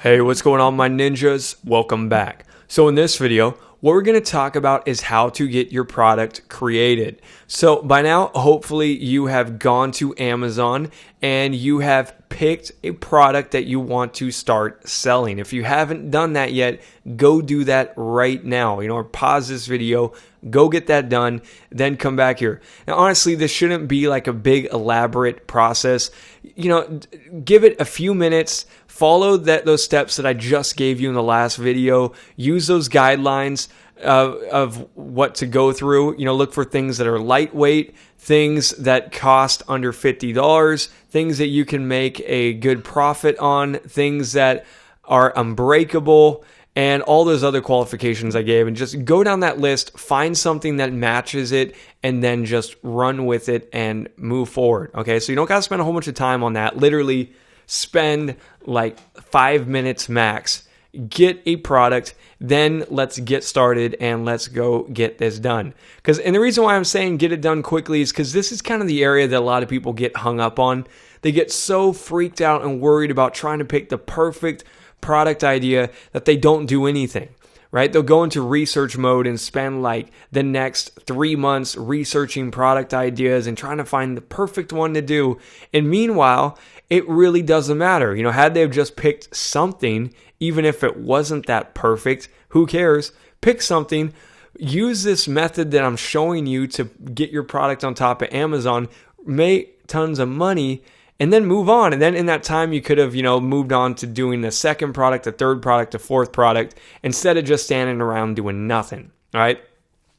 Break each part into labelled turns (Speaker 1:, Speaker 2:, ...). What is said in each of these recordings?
Speaker 1: Hey, what's going on, my ninjas? Welcome back. So in this video, what we're going to talk about is how to get your product created. So by now, hopefully you have gone to Amazon and you have picked a product that you want to start selling. If you haven't done that yet, go do that right now. Or pause this video, go get that done, then come back here. Now, honestly, this shouldn't be like a big elaborate process. Give it a few minutes. Follow those steps that I just gave you in the last video. Use those guidelines of what to go through. Look for things that are lightweight, things that cost under $50, things that you can make a good profit on, things that are unbreakable, and all those other qualifications I gave. And just go down that list, find something that matches it, and then just run with it and move forward. Okay, so you don't got to spend a whole bunch of time on that. Literally spend like 5 minutes max. Get a product, then let's get started and let's go get this done. And the reason why I'm saying get it done quickly is because this is kind of the area that a lot of people get hung up on. They get so freaked out and worried about trying to pick the perfect product idea that they don't do anything, right? They'll go into research mode and spend like the next 3 months researching product ideas and trying to find the perfect one to do. And meanwhile, it really doesn't matter. Had they have just picked something, even if it wasn't that perfect, who cares? Pick something. Use this method that I'm showing you to get your product on top of Amazon, make tons of money, and then move on. And then in that time, you could have, moved on to doing the second product, the third product, the fourth product, instead of just standing around doing nothing, all right?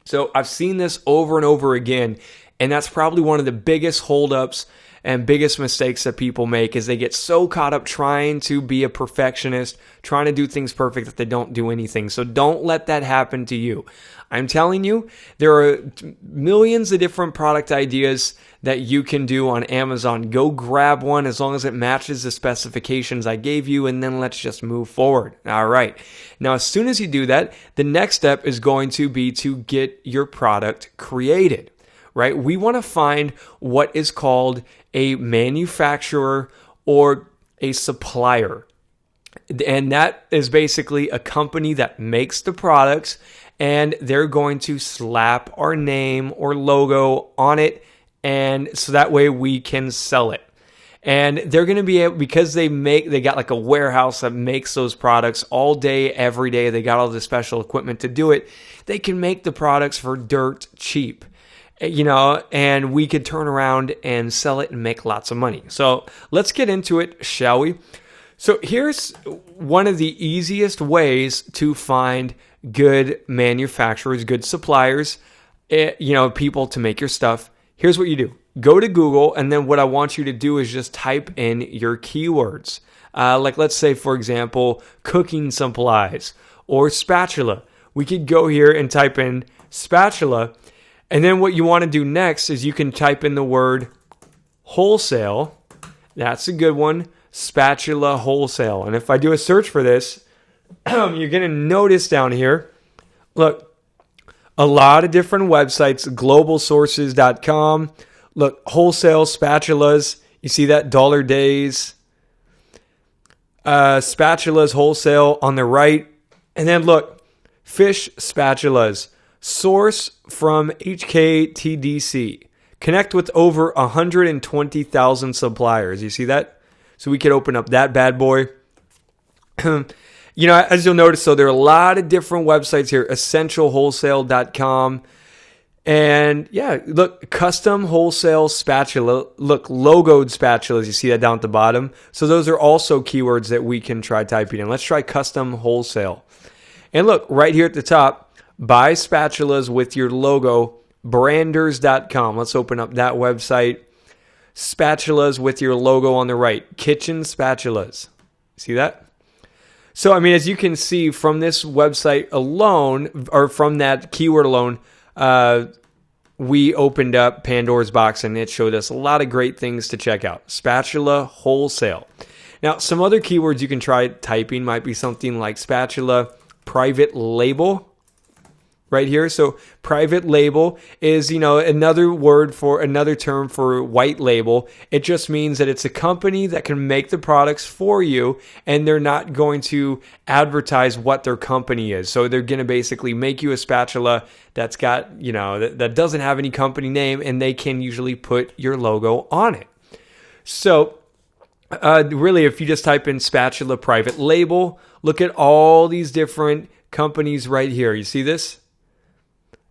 Speaker 1: So I've seen this over and over again, and that's probably one of the biggest holdups and biggest mistakes that people make is they get so caught up trying to be a perfectionist, trying to do things perfect that they don't do anything. So don't let that happen to you. I'm telling you, there are millions of different product ideas that you can do on Amazon. Go grab one as long as it matches the specifications I gave you, and then let's just move forward. All right. Now, as soon as you do that, the next step is going to be to get your product created. Right? We want to find what is called a manufacturer or a supplier. And that is basically a company that makes the products, and they're going to slap our name or logo on it, and so that way we can sell it. And they're going to be able, because they got like a warehouse that makes those products all day, every day. They got all the special equipment to do it. They can make the products for dirt cheap. And we could turn around and sell it and make lots of money. So let's get into it, shall we? So here's one of the easiest ways to find good manufacturers, good suppliers, people to make your stuff. Here's what you do. Go to Google, and then what I want you to do is just type in your keywords. Like let's say, for example, cooking supplies or spatula. We could go here and type in spatula. And then what you want to do next is you can type in the word wholesale. That's a good one. Spatula wholesale. And if I do a search for this, you're going to notice down here, look, a lot of different websites, globalsources.com. Look, wholesale spatulas. You see that? Dollar Days. Spatulas wholesale on the right. And then look, fish spatulas. Source from HKTDC. Connect with over 120,000 suppliers. You see that? So we could open up that bad boy. As you'll notice, so there are a lot of different websites here. Essentialwholesale.com. And yeah, look, custom wholesale spatula. Look, logoed spatulas. You see that down at the bottom? So those are also keywords that we can try typing in. Let's try custom wholesale. And look, right here at the top, buy spatulas with your logo, branders.com. Let's open up that website. Spatulas with your logo on the right. Kitchen spatulas. See that? So, as you can see from this website alone, or from that keyword alone, we opened up Pandora's box and it showed us a lot of great things to check out. Spatula wholesale. Now, some other keywords you can try typing might be something like spatula private label. right here. So private label is, another term for white label. It just means that it's a company that can make the products for you, and they're not going to advertise what their company is. So they're going to basically make you a spatula that's got, that doesn't have any company name, and they can usually put your logo on it. So really, if you just type in spatula private label, look at all these different companies right here. You see this?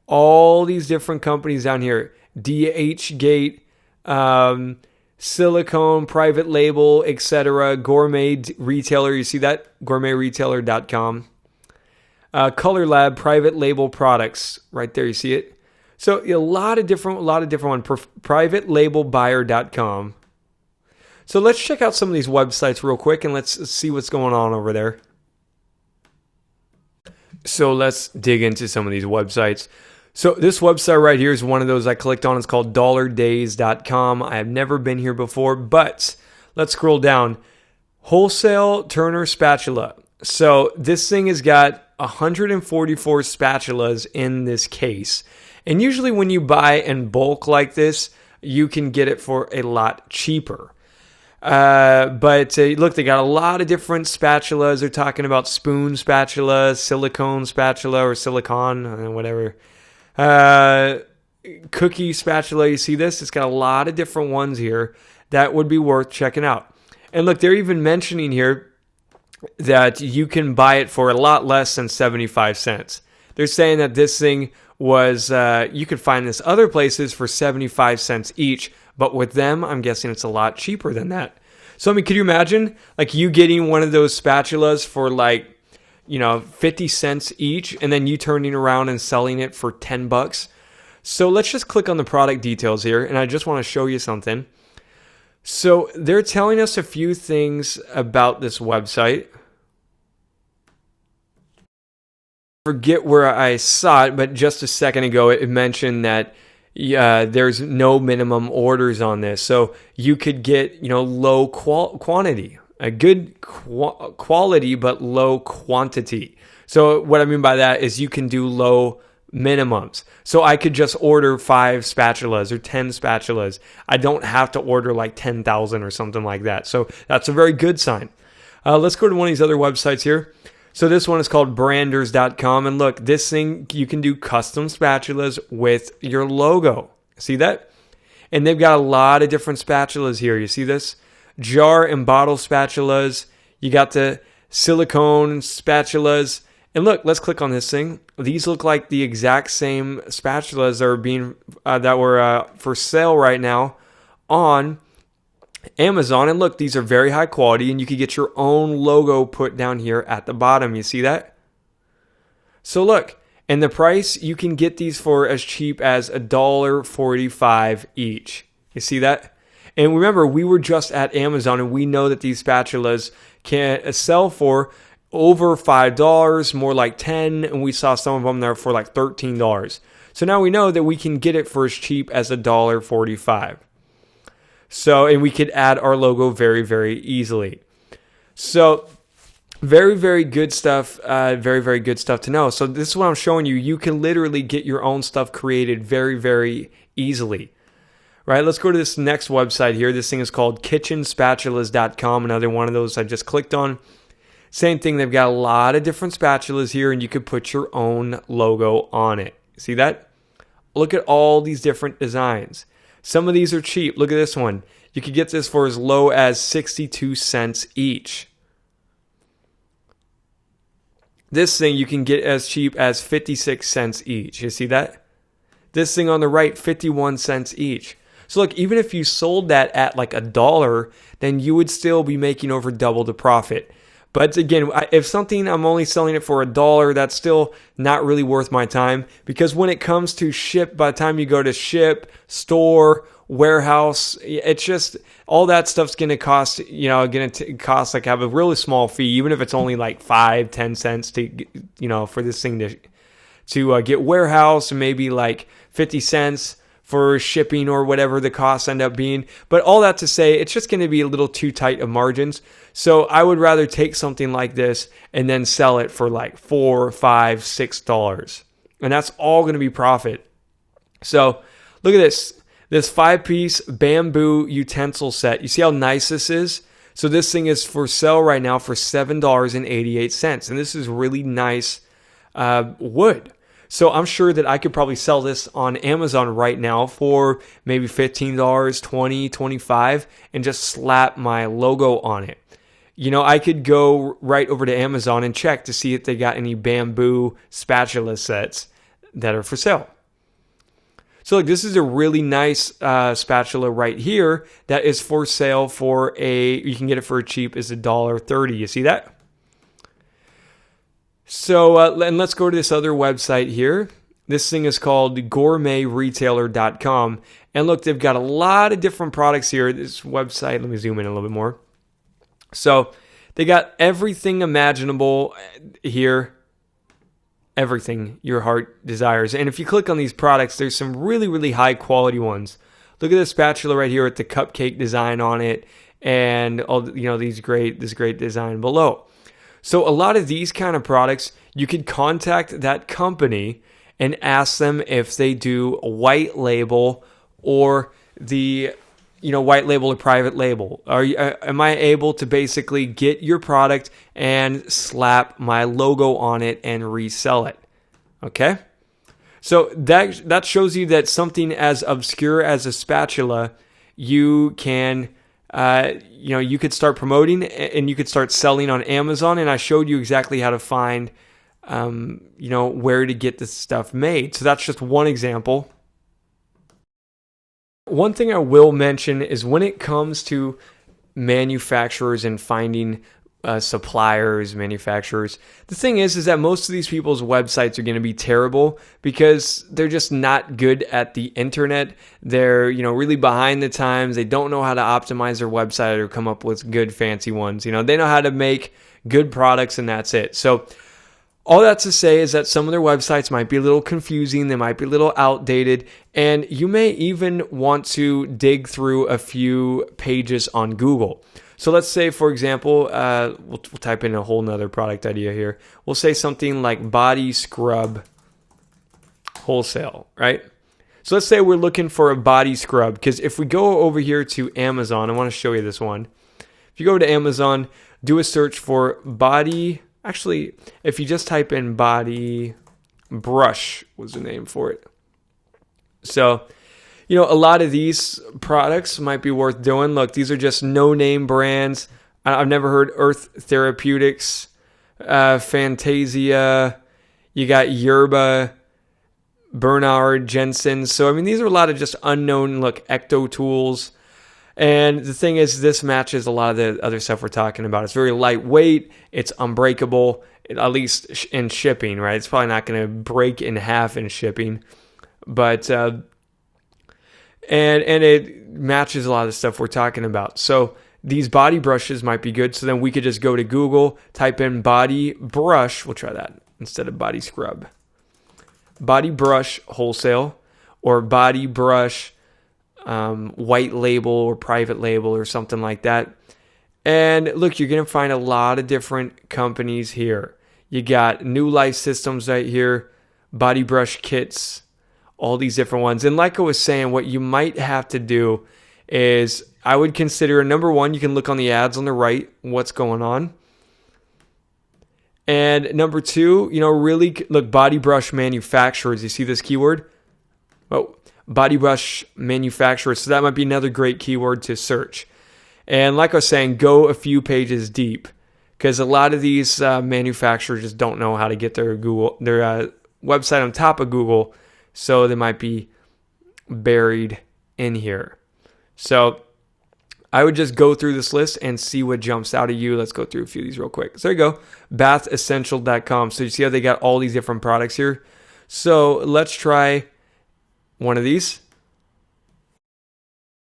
Speaker 1: All these different companies down here. DH Gate, Silicone, private label, etc. Gourmet retailer. You see that? Gourmetretailer.com. Color Lab, private label products. Right there, you see it? So a lot of different ones. Privatelabelbuyer.com. So let's check out some of these websites real quick, and let's see what's going on over there. So let's dig into some of these websites. So this website right here is one of those I clicked on. It's called dollardays.com. I have never been here before, but let's scroll down. Wholesale Turner Spatula. So this thing has got 144 spatulas in this case. And usually when you buy in bulk like this, you can get it for a lot cheaper. But look, they got a lot of different spatulas. They're talking about spoon spatula, silicone spatula, or silicon, whatever. Cookie spatula. You see this? It's got a lot of different ones here that would be worth checking out. And look, they're even mentioning here that you can buy it for a lot less than 75 cents. They're saying that this thing was, you could find this other places for 75 cents each, but with them, I'm guessing it's a lot cheaper than that. So, could you imagine like you getting one of those spatulas for 50 cents each, and then you turning around and selling it for $10? So let's just click on the product details here, and I just want to show you something. So they're telling us a few things about this website. Forget where I saw it, but just a second ago it mentioned that there's no minimum orders on this. So you could get, low quantity, a good quality, but low quantity. So what I mean by that is you can do low minimums. So I could just order 5 spatulas or 10 spatulas. I don't have to order like 10,000 or something like that. So that's a very good sign. Let's go to one of these other websites here. So this one is called branders.com. And look, this thing, you can do custom spatulas with your logo. See that? And they've got a lot of different spatulas here. You see this? Jar and bottle spatulas. You got the silicone spatulas. And look, let's click on this thing. These look like the exact same spatulas that were for sale right now on Amazon. And look, these are very high quality, and you can get your own logo put down here at the bottom. You see that? So look, and the price, you can get these for as cheap as $1.45 each. You see that? And remember, we were just at Amazon, and we know that these spatulas can sell for over $5, more like $10, and we saw some of them there for like $13. So now we know that we can get it for as cheap as $1.45. So, and we could add our logo very, very easily. So, very, very good stuff. Very, very good stuff to know. So this is what I'm showing you. You can literally get your own stuff created very, very easily. Right, let's go to this next website here. This thing is called kitchenspatulas.com. Another one of those I just clicked on. Same thing. They've got a lot of different spatulas here, and you could put your own logo on it. See that? Look at all these different designs. Some of these are cheap. Look at this one. You could get this for as low as 62 cents each. This thing you can get as cheap as 56 cents each. You see that? This thing on the right, 51 cents each. So look, even if you sold that at like $1, then you would still be making over double the profit. But again, if something I'm only selling it for $1, that's still not really worth my time, because when it comes to ship, by the time you go to ship, store, warehouse, it's just all that stuff's going to cost, cost like have a really small fee, even if it's only like 5-10 cents to, for this thing to get warehouse, and maybe like 50 cents for shipping or whatever the costs end up being. But all that to say, it's just going to be a little too tight of margins. So I would rather take something like this and then sell it for like $4, $5, $6. and that's all going to be profit. So look at this 5-piece bamboo utensil set. You see how nice this is? So this thing is for sale right now for $7.88, and this is really nice wood. So I'm sure that I could probably sell this on Amazon right now for maybe $15, $20, $25, and just slap my logo on it. You know, I could go right over to Amazon and check to see if they got any bamboo spatula sets that are for sale. So look, this is a really nice spatula right here that is for sale for you can get it for cheap as $1.30. You see that? So, and let's go to this other website here. This thing is called gourmetretailer.com. And look, they've got a lot of different products here. This website, let me zoom in a little bit more. So they got everything imaginable here. Everything your heart desires. And if you click on these products, there's some really, really high quality ones. Look at this spatula right here with the cupcake design on it, and all this great design below. So a lot of these kind of products, you could contact that company and ask them if they do a white label or white label or private label. Am I able to basically get your product and slap my logo on it and resell it? Okay? So that shows you that something as obscure as a spatula, you can you could start promoting and you could start selling on Amazon. And I showed you exactly how to find where to get this stuff made. So that's just one example. One thing I will mention is when it comes to manufacturers and finding manufacturers, the thing is that most of these people's websites are going to be terrible because they're just not good at the internet. They're, really behind the times. They don't know how to optimize their website or come up with good fancy ones. They know how to make good products and that's it. So all that to say is that some of their websites might be a little confusing, they might be a little outdated, and you may even want to dig through a few pages on Google. So let's say, for example, we'll type in a whole nother product idea here. We'll say something like body scrub wholesale, right? So let's say we're looking for a body scrub, because if we go over here to Amazon, I want to show you this one. If you go to Amazon, do a search for body. Actually, if you just type in body brush was the name for it. So, a lot of these products might be worth doing. Look, these are just no-name brands. I've never heard Earth Therapeutics, Fantasia. You got Yerba, Bernard, Jensen. So, these are a lot of just unknown, Ecto Tools. And the thing is, this matches a lot of the other stuff we're talking about. It's very lightweight. It's unbreakable, at least in shipping, right? It's probably not going to break in half in shipping. But, and it matches a lot of the stuff we're talking about. So these body brushes might be good. So then we could just go to Google, type in body brush. We'll try that instead of body scrub. Body brush wholesale or body brush white label or private label or something like that. And look, you're going to find a lot of different companies here. You got New Life Systems right here, body brush kits, all these different ones. And like I was saying, what you might have to do is I would consider, number one, you can look on the ads on the right, what's going on. And number two, really look, body brush manufacturers. You see this keyword? Oh, body brush manufacturers. So that might be another great keyword to search. And like I was saying, go a few pages deep, because a lot of these manufacturers just don't know how to get their website on top of Google, so they might be buried in here. So I would just go through this list and see what jumps out at you. Let's go through a few of these real quick. So there you go, bathessential.com. So you see how they got all these different products here. So let's try one of these.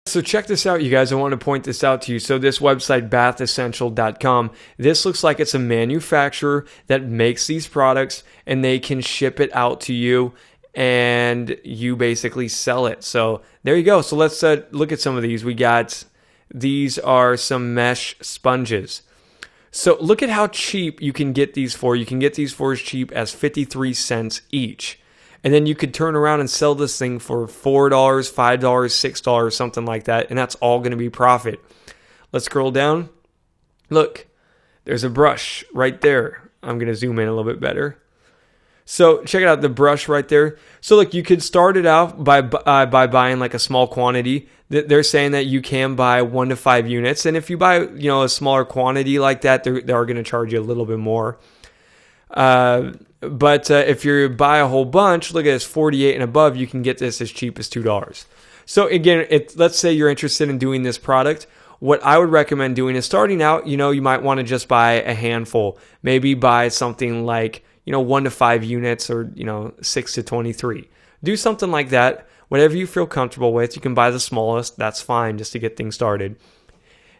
Speaker 1: So check this out, you guys. I want to point this out to you. So this website, bathessential.com, this looks like it's a manufacturer that makes these products and they can ship it out to you and you basically sell it. So there you go. So let's look at some of these. These are some mesh sponges. So look at how cheap you can get these for. You can get these for as cheap as 53 cents each. And then you could turn around and sell this thing for $4, $5, $6, something like that. And that's all going to be profit. Let's scroll down. Look, there's a brush right there. I'm going to zoom in a little bit better. So check it out, the brush right there. So look, you could start it out by buying like a small quantity. They're saying that you can buy 1 to 5 units. And if you buy, a smaller quantity like that, they are going to charge you a little bit more. But if you buy a whole bunch, look at this, 48 and above, you can get this as cheap as $2. So again, let's say you're interested in doing this product. What I would recommend doing is starting out, you might want to just buy a handful. Maybe buy something like, 1 to 5 units or, 6 to 23. Do something like that. Whatever you feel comfortable with. You can buy the smallest. That's fine just to get things started.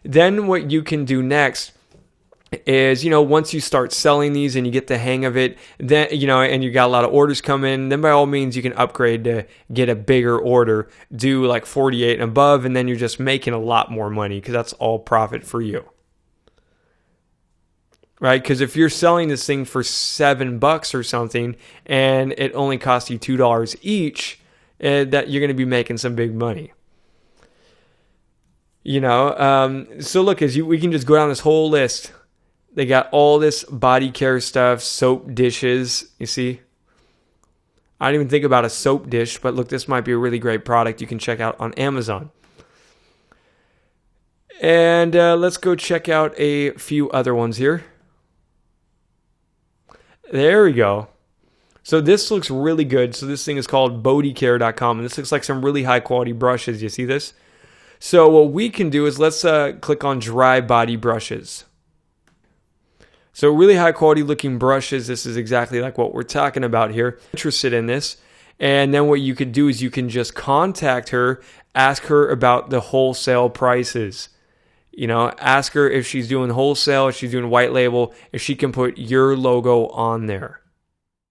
Speaker 1: Then what you can do next is, once you start selling these and you get the hang of it, then, and you got a lot of orders come in, then by all means you can upgrade to get a bigger order, do like 48 and above, and then you're just making a lot more money because that's all profit for you. Right? Because if you're selling this thing for $7 or something and it only costs you $2 each, that you're going to be making some big money. So look, we can just go down this whole list. They got all this body care stuff, soap dishes, you see? I didn't even think about a soap dish, but look, this might be a really great product you can check out on Amazon. And let's go check out a few other ones here. There we go. So this looks really good. So this thing is called bodycare.com, and this looks like some really high quality brushes. You see this? So what we can do is let's click on dry body brushes. So really high quality looking brushes. This is exactly like what we're talking about here. Interested in this. And then what you could do is you can just contact her, ask her about the wholesale prices. Ask her if she's doing wholesale, if she's doing white label, if she can put your logo on there.